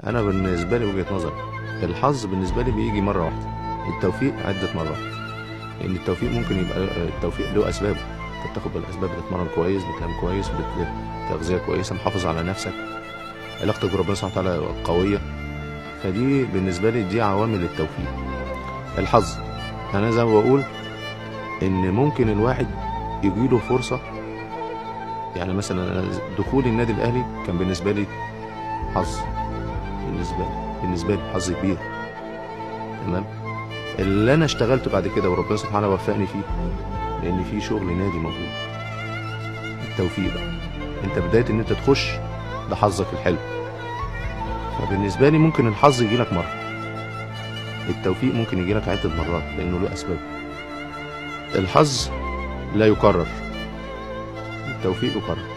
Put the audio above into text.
انا بالنسبه لي وجهه نظري، الحظ بالنسبه لي بيجي مره واحده، التوفيق عده مرات. لان التوفيق ممكن يبقى التوفيق له اسباب، انت بتاخد بالاسباب، بتتمرن كويس، بتنام كويس، تغذيه كويسه، محافظ على نفسك، علاقتك بربنا سبحانه وتعالى قويه. فدي بالنسبه لي دي عوامل التوفيق. الحظ، انا زي ما بقول ان ممكن الواحد يجيله فرصه. يعني مثلا أنا دخولي النادي الاهلي كان بالنسبه لي حظ، بالنسبه لي حظ كبير. تمام. اللي انا اشتغلته بعد كده وربنا سبحانه وفقني فيه، لان في شغل نادي موجود. التوفيق بقى، انت بدايه ان انت تخش، ده حظك الحلو. فبالنسبه لي ممكن الحظ يجي لك مره، التوفيق ممكن يجي لك عده مرات لانه له اسباب. الحظ لا يكرر، التوفيق يكرر.